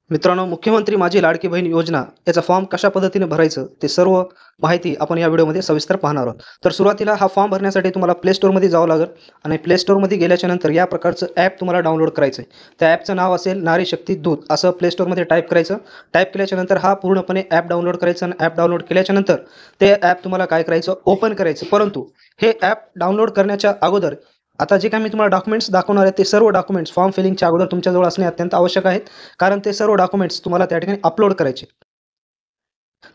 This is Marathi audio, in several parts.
मित्रांनो, मुख्यमंत्री माझी लाडकी बहीण योजना याचा फॉर्म कशा पद्धतीने भरायचं ते सर्व माहिती आपण या व्हिडिओमध्ये सविस्तर पाहणार आहोत. तर सुरुवातीला हा फॉर्म भरण्यासाठी तुम्हाला प्ले स्टोअरमध्ये जावं लागेल आणि प्ले स्टोअरमध्ये गेल्याच्या नंतर या प्रकारचं ॲप तुम्हाला डाउनलोड करायचं आहे. त्या ॲपचं नाव असेल नारी शक्ती दूत असं प्ले स्टोअरमध्ये टाईप करायचं. टाईप केल्याच्या नंतर हा पूर्णपणे ॲप डाउनलोड करायचं आणि ॲप डाउनलोड केल्याच्या नंतर ते ॲप तुम्हाला काय करायचं, ओपन करायचं. परंतु हे ॲप डाउनलोड करण्याच्या अगोदर आता जे काही मी तुम्हाला डॉक्युमेंट्स दाखवणार आहे ते सर्व डॉक्युमेंट्स फॉर्म फिलिंगच्या अगोदर तुमच्याजवळ असणे अत्यंत आवश्यक आहेत. कारण ते सर्व डॉक्युमेंट्स तुम्हाला त्या ठिकाणी अपलोड करायचे.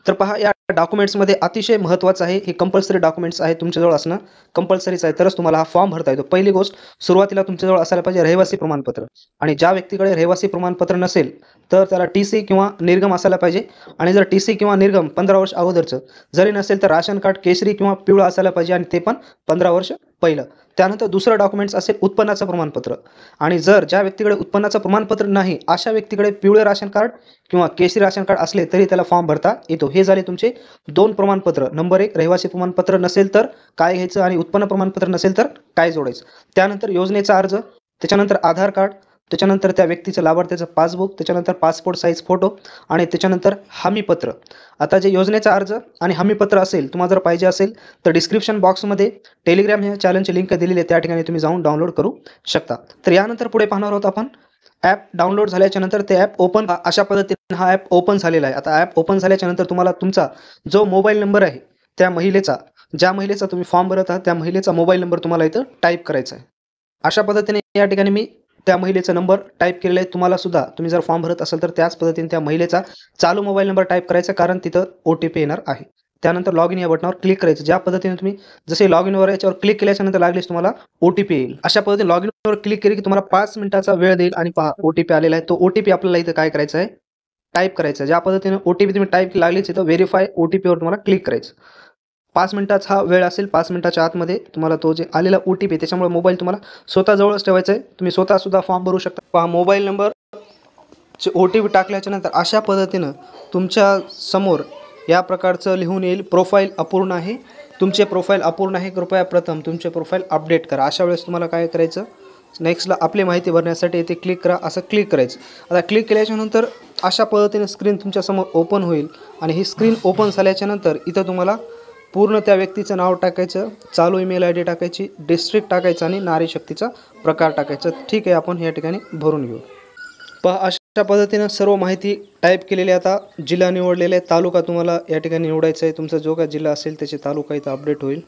तर पहा, या डॉक्युमेंट्समध्ये अतिशय महत्त्वाचं आहे, हे कंपल्सरी डॉक्युमेंट्स आहेत तुमच्याजवळ असणं कंपल्सरीच आहे, तरच तुम्हाला हा फॉर्म भरता येतो. पहिली गोष्ट, सुरुवातीला तुमच्याजवळ असायला पाहिजे रहिवासी प्रमाणपत्र. आणि ज्या व्यक्तीकडे रहिवासी प्रमाणपत्र नसेल तर त्याला टी-सी किंवा निर्गम असायला पाहिजे. आणि जर टी-सी किंवा निर्गम 15 वर्ष अगोदरचं जरी नसेल तर राशन कार्ड केशरी किंवा पिवळं असायला पाहिजे आणि ते पण 15 वर्ष पहिलं. त्यानंतर दुसरं डॉक्युमेंट्स असेल उत्पन्नाचं प्रमाणपत्र. आणि जर ज्या व्यक्तीकडे उत्पन्नाचं प्रमाणपत्र नाही अशा व्यक्तीकडे पिवळे राशन कार्ड किंवा केशरी राशन कार्ड असले तरी त्याला फॉर्म भरता येतो. हे झाले तुमचे 2 प्रमाणपत्र. नंबर 1, रहिवासी प्रमाणपत्र नसेल तर काय घ्यायचं आणि उत्पन्न प्रमाणपत्र नसेल तर काय जोडायचं. त्यानंतर योजनेचा अर्ज, त्याच्यानंतर आधार कार्ड, त्याच्यानंतर त्या व्यक्तीचं लाभार्थ्याचं पासबुक, त्याच्यानंतर पासपोर्ट साईज फोटो आणि त्याच्यानंतर हमीपत्र. आता जे योजनेचा अर्ज आणि हमीपत्र असेल, तुम्हाला जर पाहिजे असेल तर डिस्क्रिप्शन बॉक्समध्ये टेलिग्राम ह्या चॅनलची लिंक दिलेली आहे, त्या ठिकाणी तुम्ही जाऊन डाउनलोड करू शकता. तर यानंतर पुढे पाहणार आहोत आपण ॲप डाउनलोड झाल्याच्या नंतर ते ॲप ओपन, अशा पद्धतीने हा ॲप ओपन झालेला आहे. आता ॲप ओपन झाल्याच्या नंतर तुम्हाला तुमचा जो मोबाईल नंबर आहे त्या महिलेचा, ज्या महिलेचा तुम्ही फॉर्म भरत आहात त्या महिलेचा मोबाईल नंबर तुम्हाला इथं टाईप करायचा आहे. अशा पद्धतीने या ठिकाणी मी त्या महिलेचा नंबर टाईप केलेला आहे. तुम्हाला सुद्धा तुम्ही जर फॉर्म भरत असाल तर त्याच पद्धतीने त्या महिलेचा चालू मोबाईल नंबर टाईप करायचा, कारण तिथं OTP येणार आहे. त्यानंतर लॉग इन या बटनावर क्लिक करायचं. ज्या पद्धतीने तुम्ही जसे लॉग इनवर याच्यावर क्लिक केल्याच्या नंतर लागलीच तुम्हाला OTP येईल. अशा पद्धतीने लॉग इनवर क्लिक केली की तुम्हाला 5 मिनिटाचा वेळ देईल आणि पहा OTP आलेला आहे. तो OTP आपल्याला इथं काय करायचा आहे, टाईप करायचा. ज्या पद्धतीने OTP तुम्ही टाईप लागलीच इथं व्हेरीफाय OTPवर तुम्हाला क्लिक करायचं. 5 मिनिटाचा हा वेळ असेल. 5 मिनिटाच्या आतमध्ये तुम्हाला तो जे आलेला OTP, त्याच्यामुळे मोबाईल तुम्हाला स्वतःजवळच ठेवायचा आहे. तुम्ही स्वतःसुद्धा फॉर्म भरू शकता. पहा, मोबाईल नंबरचे OTP टाकल्याच्या नंतर अशा पद्धतीनं तुमच्या समोर या प्रकारचं लिहून येईल, प्रोफाईल अपूर्ण आहे, तुमचे प्रोफाईल अपूर्ण आहे, कृपया प्रथम तुमचे प्रोफाईल अपडेट करा. अशा वेळेस तुम्हाला काय करायचं, नेक्स्टला आपली माहिती भरण्यासाठी इथे क्लिक करा, असं क्लिक करायचं. आता क्लिक केल्याच्या नंतर अशा पद्धतीने स्क्रीन तुमच्यासमोर ओपन होईल. आणि ही स्क्रीन ओपन झाल्याच्या नंतर इथं तुम्हाला पूर्ण त्या व्यक्तीचं नाव टाकायचं, चालू ईमेल ID टाकायची, डिस्ट्रिक्ट टाकायचं आणि नारी शक्तीचा प्रकार टाकायचा. ठीक आहे, आपण या ठिकाणी भरून घेऊ. पहा, अशा पद्धतीनं सर्व माहिती टाईप केलेली. आता जिल्हा निवडलेला आहे, तालुका तुम्हाला या ठिकाणी निवडायचा आहे. तुमचा जो काय जिल्हा असेल त्याचे तालुका इथं अपडेट होईल.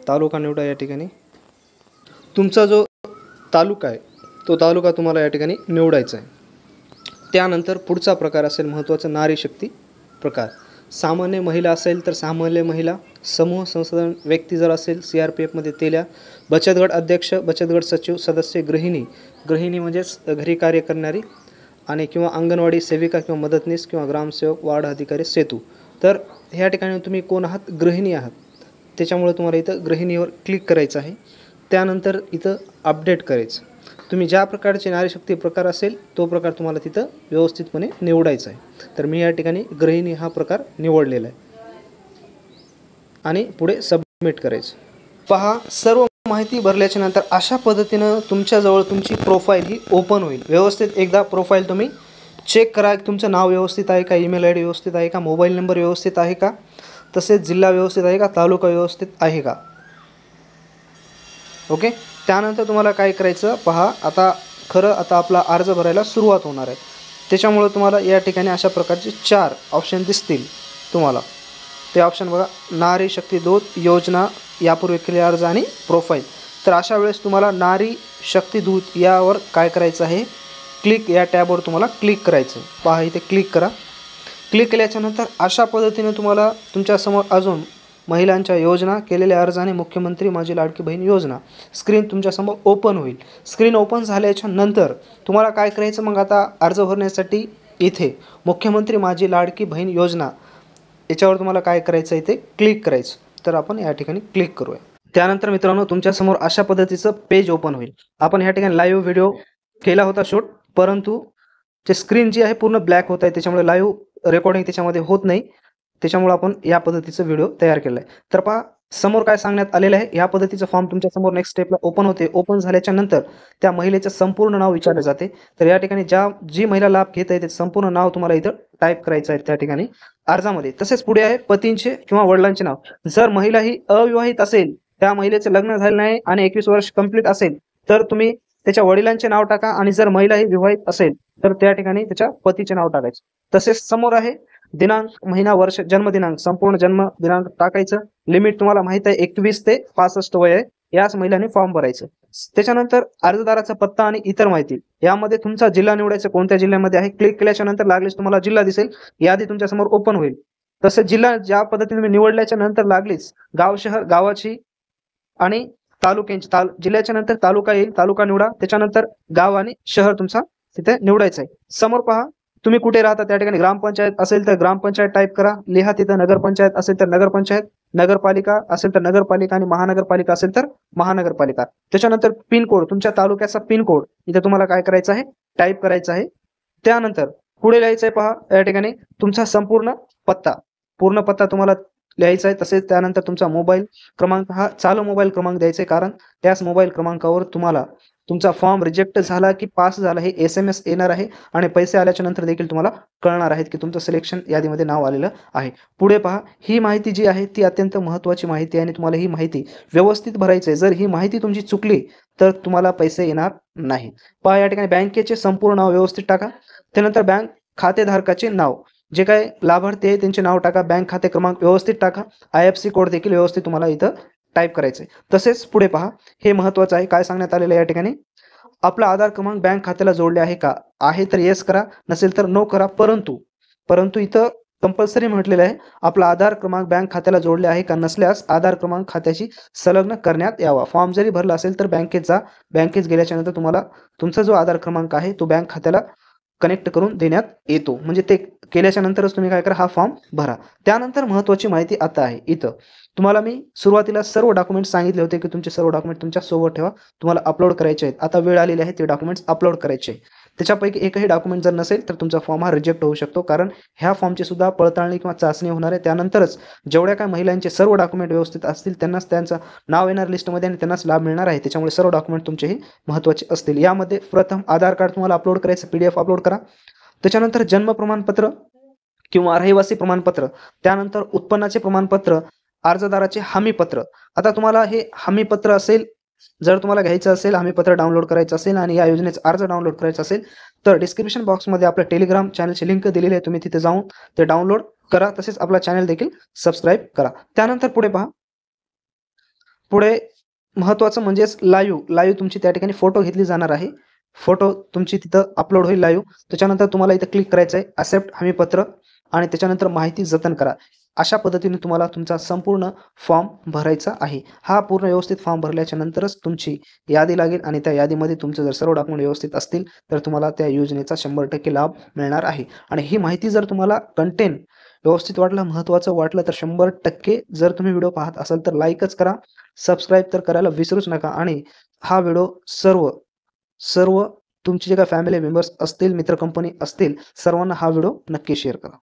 तालुका निवडा या ठिकाणी. तुमचा जो तालुका आहे तो तालुका तुम्हाला या ठिकाणी निवडायचा आहे. त्यानंतर पुढचा प्रकार असेल महत्त्वाचा, नारी शक्ती प्रकार. सामान्य महिला असेल तर सामान्य महिला, समूह संसाधन व्यक्ती जर असेल CRPFमध्ये तेल्या, बचत गट अध्यक्ष, बचत गट सचिव, सदस्य, गृहिणी, गृहिणी म्हणजेच घरी कार्य करणारी, आणि किंवा अंगणवाडी सेविका किंवा मदतनीस किंवा ग्रामसेवक, वार्ड अधिकारी, सेतू. तर ह्या ठिकाणी तुम्ही कोण आहात, गृहिणी आहात, त्याच्यामुळे तुम्हाला इथं गृहिणीवर क्लिक करायचं आहे. त्यानंतर इथं अपडेट करायचं. तुम्ही ज्या प्रकारचे नारी शक्ती प्रकार असेल तो प्रकार तुम्हाला तिथं व्यवस्थितपणे निवडायचा आहे. तर मी या ठिकाणी गृहिणी हा प्रकार निवडलेला आहे आणि पुढे सबमिट करायचं. पहा, सर्व माहिती भरल्याच्या नंतर अशा पद्धतीनं तुमच्याजवळ तुमची प्रोफाईल ही ओपन होईल. व्यवस्थित एकदा प्रोफाईल तुम्ही चेक करा, तुमचं नाव व्यवस्थित आहे का, ईमेल ID व्यवस्थित आहे का, मोबाईल नंबर व्यवस्थित आहे का, तसेच जिल्हा व्यवस्थित आहे का, तालुका व्यवस्थित आहे का. ओके. त्यानंतर तुम्हाला काय करायचं, पहा, आता आपला अर्ज भरायला सुरुवात होणार आहे. त्याच्यामुळे तुम्हाला या ठिकाणी अशा प्रकारचे 4 ऑप्शन दिसतील तुम्हाला. ते ऑप्शन बघा, नारी शक्ती दूत योजना, यापूर्वी केलेले अर्ज आणि प्रोफाईल. तर अशा वेळेस तुम्हाला नारी शक्ती दूत यावर काय करायचं आहे, क्लिक, या टॅबवर तुम्हाला क्लिक करायचं. पहा, इथे क्लिक करा. क्लिक केल्याच्यानंतर अशा पद्धतीने तुम्हाला तुमच्यासमोर अजून महिलांच्या योजना, केलेले अर्ज आणि मुख्यमंत्री माझी लाडकी बहीण योजना स्क्रीन तुमच्यासमोर ओपन होईल. स्क्रीन ओपन झाल्याच्या नंतर तुम्हाला काय करायचं, मग आता अर्ज भरण्यासाठी इथे मुख्यमंत्री माझी लाडकी बहीण योजना याच्यावर तुम्हाला काय करायचं, इथे क्लिक करायचं. तर आपण या ठिकाणी क्लिक करूया. त्यानंतर मित्रांनो तुमच्यासमोर अशा पद्धतीचं पेज ओपन होईल. आपण या ठिकाणी लाईव्ह व्हिडिओ केला होता शूट, परंतु ते स्क्रीन जी आहे पूर्ण ब्लॅक होत आहे, त्याच्यामुळे लाईव्ह रेकॉर्डिंग त्याच्यामध्ये होत नाही. त्याच्यामुळे आपण या पद्धतीचा व्हिडिओ तयार केला आहे. तर पहा, समोर काय सांगण्यात आलेलं आहे, या पद्धतीचं फॉर्म तुमच्या समोर नेक्स्ट स्टेपला ओपन होते. ओपन झाल्याच्या नंतर त्या महिलेचं संपूर्ण नाव विचारले जाते. तर या ठिकाणी जी महिला लाभ घेत आहे, ते संपूर्ण नाव तुम्हाला इथं टाइप करायचं आहे त्या ठिकाणी अर्जामध्ये. तसेच पुढे आहे पतींचे किंवा वडिलांचे नाव. जर महिला ही अविवाहित असेल, त्या महिलेचं लग्न झालं नाही आणि 21 वर्ष कंप्लीट असेल, तर तुम्ही त्याच्या वडिलांचे नाव टाका आणि जर महिला ही विवाहित असेल, तर त्या ठिकाणी त्याच्या पतीचे नाव टाकायचे. तसेच समोर आहे दिनांक, महिना, वर्ष, जन्मदिनांक, संपूर्ण जन्म दिनांक टाकायचं. लिमिट तुम्हाला माहित आहे 21 ते 65 वय आहे. याच महिलांनी फॉर्म भरायचं. त्याच्यानंतर अर्जदाराचा पत्ता आणि इतर माहिती. यामध्ये तुमचा जिल्हा निवडायचा, कोणत्या जिल्ह्यामध्ये आहे. क्लिक केल्याच्या नंतर लागलीच तुम्हाला जिल्हा दिसेल, यादी तुमच्या समोर ओपन होईल. तसं जिल्हा ज्या पद्धतीने तुम्ही निवडल्याच्या नंतर लागलीच गाव, शहर, गावाची आणि तालुक्यांची जिल्ह्याच्या नंतर तालुका येईल, तालुका निवडा. त्याच्यानंतर गाव आणि शहर तुमचा तिथे निवडायचं आहे. समोर पहा तुम्ही कुठे राहता, त्या ठिकाणी ग्रामपंचायत असेल तर ग्रामपंचायत टाईप करा, लिहा तिथं. नगरपंचायत असेल तर नगरपंचायत, नगरपालिका असेल तर नगरपालिका आणि महानगरपालिका असेल तर महानगरपालिका. त्याच्यानंतर पिन कोड, तुमच्या तालुक्याचा पिन कोड इथे तुम्हाला काय करायचं आहे, टाईप करायचा आहे. त्यानंतर पुढे लिहायचं आहे पहा या ठिकाणी तुमचा संपूर्ण पत्ता, पूर्ण पत्ता तुम्हाला लिहायचा आहे. तसेच त्यानंतर तुमचा मोबाईल क्रमांक हा चालू मोबाईल क्रमांक द्यायचा आहे, कारण त्याच मोबाईल क्रमांकावर तुम्हाला तुमचा फॉर्म रिजेक्ट झाला की पास झाला हे SMS येणार आहे आणि पैसे आल्याच्या नंतर देखील तुम्हाला कळणार आहेत की तुमचं सिलेक्शन यादीमध्ये नाव आलेलं आहे. पुढे पहा, ही माहिती जी आहे ती अत्यंत महत्त्वाची माहिती आहे आणि तुम्हाला ही माहिती व्यवस्थित भरायची आहे. जर ही माहिती तुमची चुकली तर तुम्हाला पैसे येणार नाही. पहा या ठिकाणी बँकेचे संपूर्ण नाव व्यवस्थित टाका. त्यानंतर बँक खातेधारकाचे नाव, जे काही लाभार्थी आहे त्यांचे नाव टाका. बँक खाते क्रमांक व्यवस्थित टाका. IFSC कोड देखील व्यवस्थित तुम्हाला इथं टाईप करायचं आहे. तसेच पुढे पहा, हे महत्त्वाचं आहे, काय सांगण्यात आलेलं आहे या ठिकाणी, आपला आधार क्रमांक बँक खात्याला जोडले आहे का? आहे तर येस करा, नसेल तर नो करा. परंतु इथं कंपल्सरी म्हटलेलं आहे, आपला आधार क्रमांक बँक खात्याला जोडले आहे का? नसल्यास आधार क्रमांक खात्याशी संलग्न करण्यात यावा. फॉर्म जरी भरला असेल तर बँकेत जा. बँकेत गेल्याच्या नंतर तुम्हाला तुमचा जो आधार क्रमांक आहे तो बँक खात्याला कनेक्ट करून देण्यात येतो. म्हणजे ते केल्याच्या नंतरच तुम्ही काय करा, हा फॉर्म भरा. त्यानंतर महत्त्वाची माहिती आता आहे इथं. तुम्हाला मी सुरुवातीला सर्व डॉक्युमेंट्स सांगितले होते की तुमचे सर्व डॉक्युमेंट तुमच्या सोबत ठेवा, तुम्हाला अपलोड करायचे आहेत. आता वेळ आलेली आहे ते डॉक्युमेंट्स अपलोड करायचे. त्याच्यापैकी एकही डॉक्युमेंट जर नसेल तर तुमचा फॉर्म हा रिजेक्ट होऊ शकतो, कारण ह्या फॉर्मची सुद्धा पडताळणी किंवा चाचणी होणार आहे. त्यानंतरच जेवढ्या काही महिलांचे सर्व डॉक्युमेंट व्यवस्थित असतील त्यांनाच त्यांचं नाव येणार लिस्टमध्ये आणि त्यांनाच लाभ मिळणार आहे. त्याच्यामुळे सर्व डॉक्युमेंट तुमचेही महत्त्वाचे असतील. यामध्ये प्रथम आधार कार्ड तुम्हाला अपलोड करायचं, PDF अपलोड करा. त्याच्यानंतर जन्म प्रमाणपत्र किंवा रहिवासी प्रमाणपत्र, त्यानंतर उत्पन्नाचे प्रमाणपत्र, अर्जदाराचे हमीपत्र. आता तुम्हाला हे हमीपत्र असेल, जर तुम्हाला घ्यायचं असेल, हमीपत्र डाउनलोड करायचं असेल आणि या योजनेचा अर्ज डाउनलोड करायचा असेल तर डिस्क्रिप्शन बॉक्समध्ये आपल्या टेलिग्राम चॅनलची लिंक दिलेली आहे. तुम्ही तिथे जाऊन ते डाउनलोड करा. तसेच आपला चॅनल देखील सबस्क्राईब करा. त्यानंतर पुढे पहा, पुढे महत्त्वाचं म्हणजेच लाईव्ह तुमची त्या ठिकाणी फोटो घेतली जाणार आहे. फोटो तुमची तिथं अपलोड होईल लाईव्ह. त्याच्यानंतर तुम्हाला इथं क्लिक करायचं आहे ॲक्सेप्ट हमीपत्र आणि त्याच्यानंतर माहिती जतन करा. अशा पद्धतीने तुम्हाला तुमचा संपूर्ण फॉर्म भरायचा आहे. हा पूर्ण व्यवस्थित फॉर्म भरल्याच्या नंतरच तुमची यादी लागेल आणि त्या यादीमध्ये तुमचे जर सर्व डॉक्युमेंट व्यवस्थित असतील तर तुम्हाला त्या योजनेचा 100% लाभ मिळणार आहे. आणि ही माहिती जर तुम्हाला कंटेंट व्यवस्थित वाटलं, महत्त्वाचं वाटलं तर 100% जर तुम्ही व्हिडिओ पाहत असाल तर लाईकच करा, सबस्क्राईब तर करायला विसरूच नका. आणि हा व्हिडिओ सर्व तुमचे जे काही फॅमिली मेंबर्स असतील, मित्र कंपनी असतील, सर्वांना हा व्हिडिओ नक्की शेअर करा.